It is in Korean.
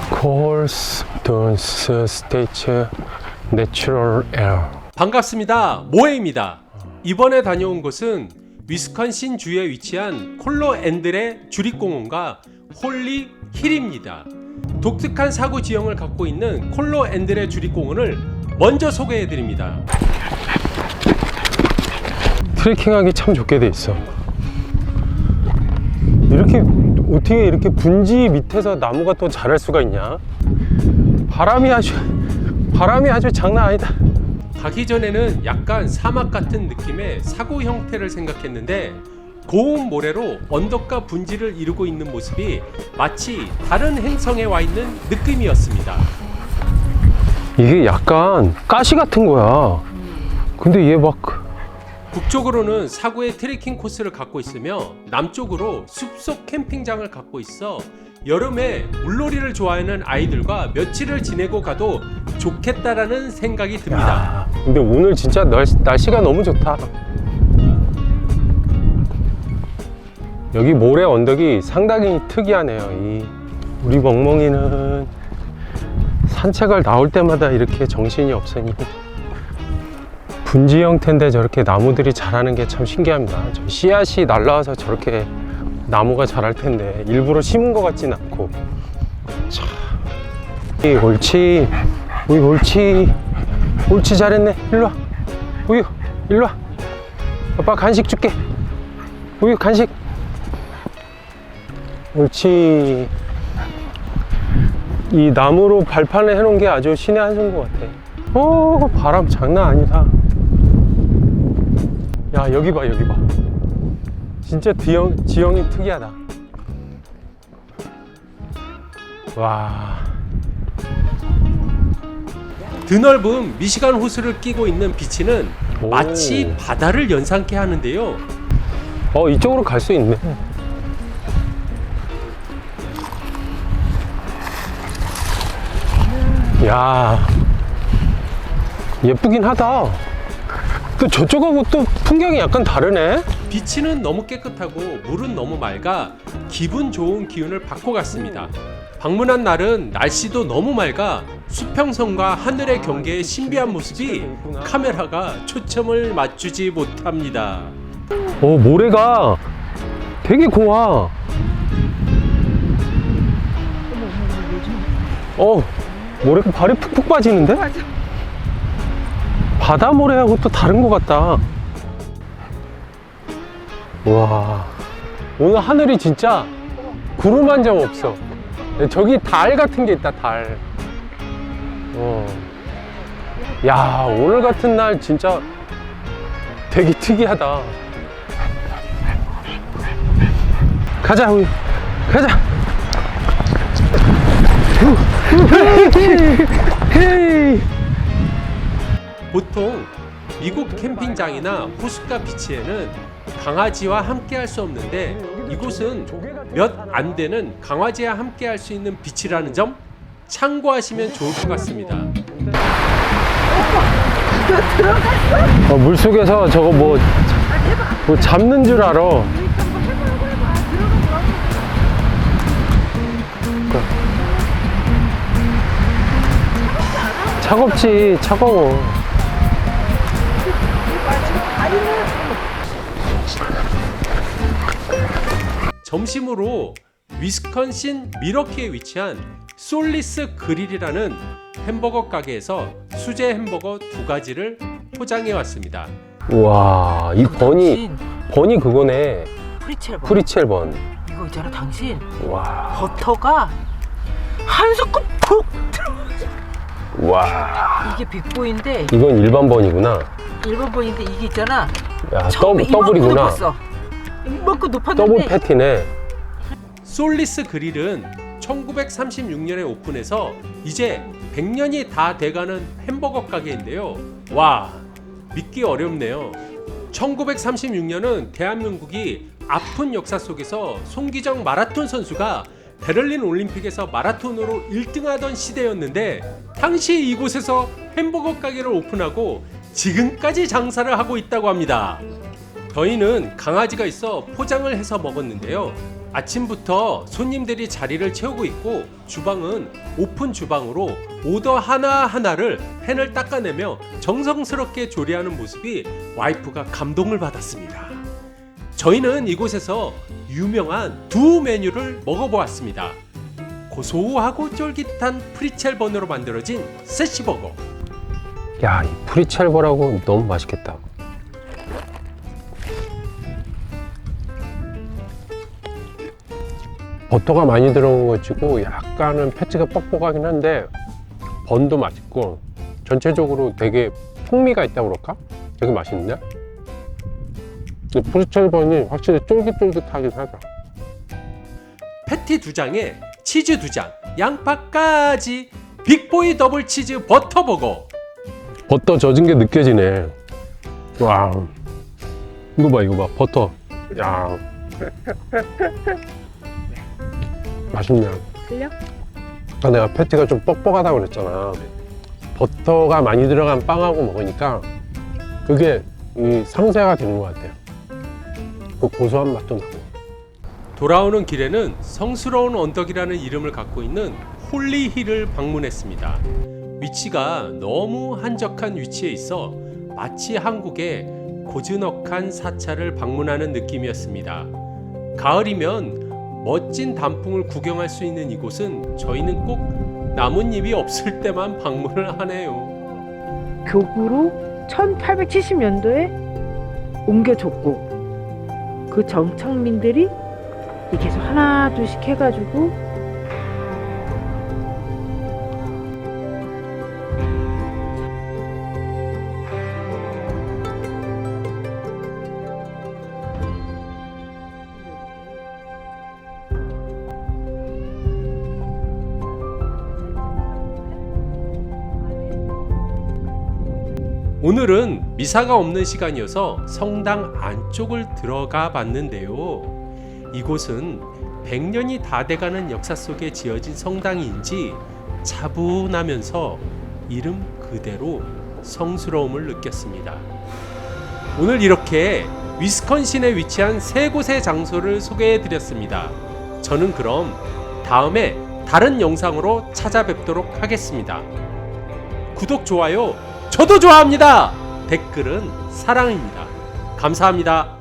Course Dance Stage Natural Air. 반갑습니다. 모해입니다. 이번에 다녀온 곳은 위스콘신 주에 위치한 콜로 앤들의 주립공원과 홀리 힐입니다. 독특한 사고 지형을 갖고 있는 콜로 앤들의 주립공원을 먼저 소개해드립니다. 트레킹하기 참 좋게 돼 있어. 이렇게 어떻게 이렇게 분지 밑에서 나무가 또 자랄 수가 있냐? 바람이 아주 장난 아니다. 가기 전에는 약간 사막 같은 느낌의 사고 형태를 생각했는데 고운 모래로 언덕과 분지를 이루고 있는 모습이 마치 다른 행성에 와 있는 느낌이었습니다. 이게 약간 가시 같은 거야. 근데 얘 막 북쪽으로는 사고의 트레킹 코스를 갖고 있으며 남쪽으로 숲속 캠핑장을 갖고 있어 여름에 물놀이를 좋아하는 아이들과 며칠을 지내고 가도 좋겠다라는 생각이 듭니다. 야, 근데 오늘 진짜 날씨가 너무 좋다. 여기 모래 언덕이 상당히 특이하네요. 우리 멍멍이는 산책을 나올 때마다 이렇게 정신이 없으니 분지 형태인데 저렇게 나무들이 자라는 게 참 신기합니다. 저 씨앗이 날라와서 저렇게 나무가 자랄 텐데 일부러 심은 것 같진 않고. 참. 옳지. 우유 옳지 잘했네. 일로와. 우유 일로와. 아빠 간식 줄게. 우유 간식. 옳지. 이 나무로 발판을 해놓은 게 아주 신의 한 수인 것 같아. 오, 바람 장난 아니다. 야, 여기 봐. 진짜 지형이 특이하다. 와. 드넓은 미시간 호수를 끼고 있는 비치는 오. 마치 바다를 연상케 하는데요. 이쪽으로 갈 수 있네. 야, 예쁘긴 하다. 또 저쪽하고 또 풍경이 약간 다르네. 비치는 너무 깨끗하고 물은 너무 맑아 기분 좋은 기운을 받고 갔습니다. 방문한 날은 날씨도 너무 맑아 수평선과 하늘의 경계의 신비한 모습이 카메라가 초점을 맞추지 못합니다. 모래가 되게 고와. 모래가 발이 푹푹 빠지는데? 맞아. 바다 모래하고 또 다른 것 같다. 와, 오늘 하늘이 진짜 구름 한 점 없어. 저기 달 같은 게 있다, 달. 야, 오늘 같은 날 진짜 되게 특이하다. 가자, 우리. 가자. 헤이. 보통 미국 캠핑장이나 호숫가 비치에는 강아지와 함께 할 수 없는데 이곳은 몇 안 되는 강아지와 함께 할 수 있는 비치라는 점 참고하시면 좋을 것 같습니다. 물속에서 저거 뭐 잡는 줄 알아. 차갑지, 차가워. 점심으로 위스콘신 밀워키에 위치한 솔리스 그릴이라는 햄버거 가게에서 수제 햄버거 2가지를 포장해 왔습니다. 우와, 이 번이 그거네. 프리첼 번. 이거 있잖아, 당신. 와. 버터가 한 스쿱 푹 들어가서. 와. 이게 빅보인데 이건 일반 번이구나. 일반 보인데 이게 있잖아. 야, 처음에 더블이구나. 이만큼 높았는데 더블 패티네. 솔리스 그릴은 1936년에 오픈해서 이제 100년이 다 돼가는 햄버거 가게인데요. 와, 믿기 어렵네요. 1936년은 대한민국이 아픈 역사 속에서 송기정 마라톤 선수가 베를린 올림픽에서 마라톤으로 1등하던 시대였는데 당시 이곳에서 햄버거 가게를 오픈하고 지금까지 장사를 하고 있다고 합니다. 저희는 강아지가 있어 포장을 해서 먹었는데요. 아침부터 손님들이 자리를 채우고 있고 주방은 오픈 주방으로 오더 하나하나를 팬을 닦아내며 정성스럽게 조리하는 모습이 와이프가 감동을 받았습니다. 저희는 이곳에서 유명한 두 메뉴를 먹어보았습니다. 고소하고 쫄깃한 프리첼 버너로 만들어진 세시버거. 야, 이 프리첼버라고 너무 맛있겠다. 버터가 많이 들어간 거 치고 약간은 패티가 뻑뻑하긴 한데 번도 맛있고 전체적으로 되게 풍미가 있다고 그럴까? 되게 맛있는데? 근데 프리첼 번이 확실히 쫄깃쫄깃하긴 하다. 패티 2장에 치즈 2장, 양파까지 빅보이 더블 치즈 버터버거. 버터 젖은 게 느껴지네. 와, 이거 봐 버터. 야, 맛있냐? 틀려? 아까 내가 패티가 좀 뻑뻑하다고 그랬잖아. 버터가 많이 들어간 빵하고 먹으니까 그게 이 상쇄가 되는 것 같아요. 그 고소한 맛도 나고. 돌아오는 길에는 성스러운 언덕이라는 이름을 갖고 있는 홀리힐을 방문했습니다. 위치가 너무 한적한 위치에 있어 마치 한국의 고즈넉한 사찰을 방문하는 느낌이었습니다. 가을이면 멋진 단풍을 구경할 수 있는 이곳은 저희는 꼭 나뭇잎이 없을 때만 방문을 하네요. 교구로 1870년도에 옮겨줬고 그 정착민들이 계속 하나 둘씩 해가지고 오늘은 미사가 없는 시간이어서 성당 안쪽을 들어가 봤는데요. 이곳은 100년이 다 돼가는 역사 속에 지어진 성당인지 차분하면서 이름 그대로 성스러움을 느꼈습니다. 오늘 이렇게 위스콘신에 위치한 세 곳의 장소를 소개해 드렸습니다. 저는 그럼 다음에 다른 영상으로 찾아뵙도록 하겠습니다. 구독, 좋아요, 저도 좋아합니다. 댓글은 사랑입니다. 감사합니다.